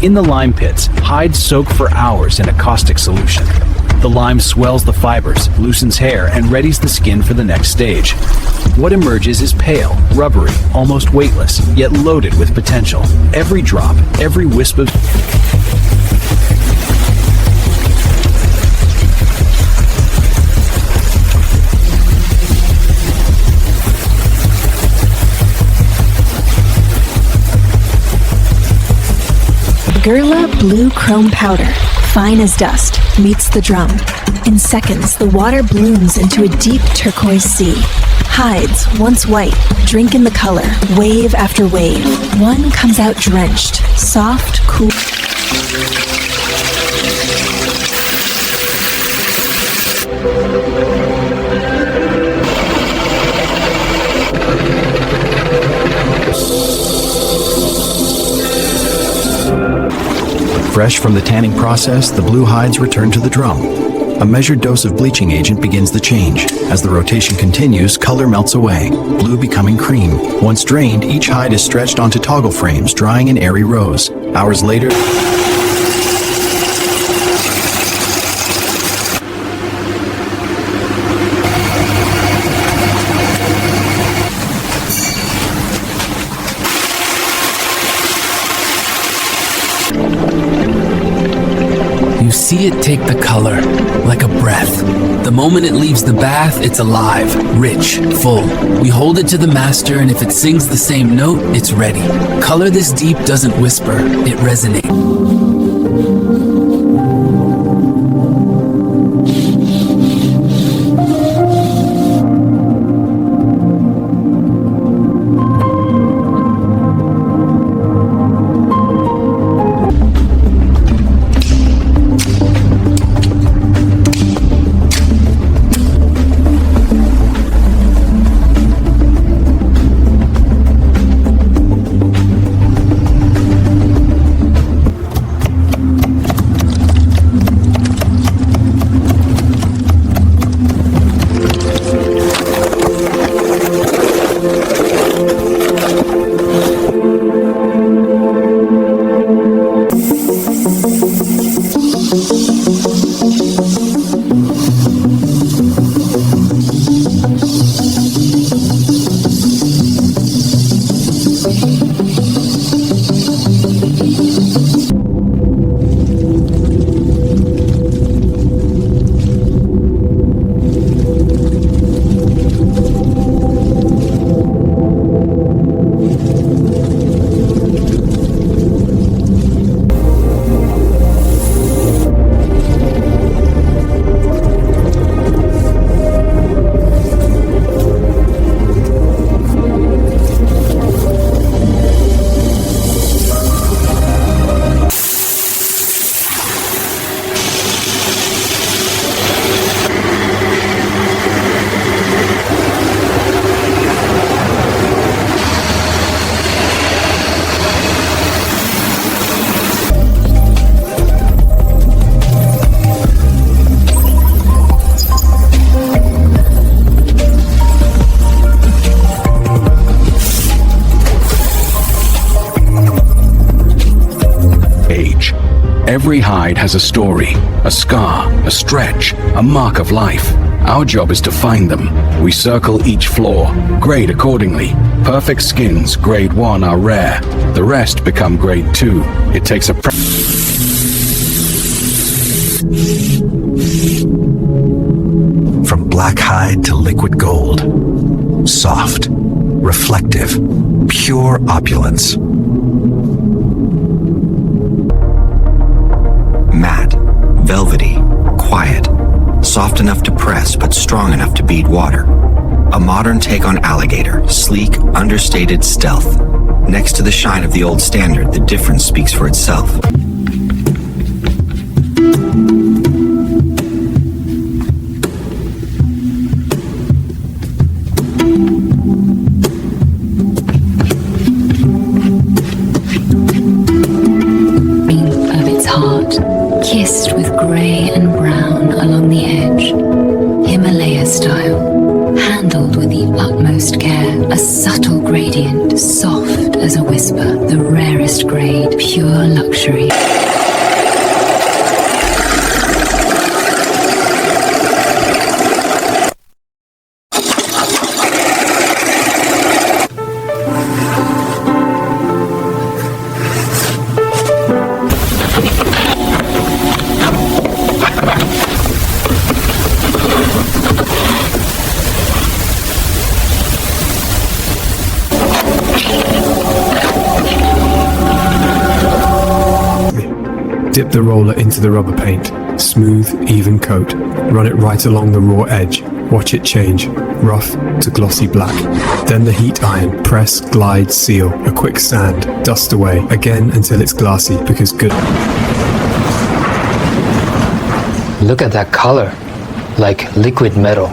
In the lime pits, hides soak for hours in a caustic solution. The lime swells the fibers, loosens hair, and readies the skin for the next stage. What emerges is pale, rubbery, almost weightless, yet loaded with potential. Every drop, every wisp of Guerlain blue chrome powder, fine as dust, meets the drum. In seconds, the water blooms into a deep turquoise sea. Hides, once white, drink in the color, wave after wave. One comes out drenched, soft, cool. Fresh from the tanning process, the blue hides return to the drum. A measured dose of bleaching agent begins the change. As the rotation continues, color melts away, blue becoming cream. Once drained, each hide is stretched onto toggle frames, drying in airy rows. Hours later, you see it take the color, like a breath. The moment it leaves the bath, it's alive, rich, full. We hold it to the master, and if it sings the same note, it's ready. Color this deep doesn't whisper, it resonates. Every hide has a story, a scar, a stretch, a mark of life. Our job is to find them. We circle each flaw, grade accordingly. Perfect skins, grade 1, are rare. The rest become grade 2. It takes a From black hide to liquid gold. Soft, reflective, pure opulence. Matte, velvety, quiet, soft enough to press but strong enough to bead water. A modern take on alligator, sleek, understated stealth. Next to the shine of the old standard, the difference speaks for itself. Kissed with grey and brown along the edge, Himalaya style, handled with the utmost care, a subtle gradient, soft as a whisper, the rarest grade, pure luxury. Dip the roller into the rubber paint. Smooth, even coat. Run it right along the raw edge. Watch it change. Rough to glossy black. Then the heat iron. Press, glide, seal. A quick sand. Dust away. Again until it's glassy, because good. Look at that color. Like liquid metal.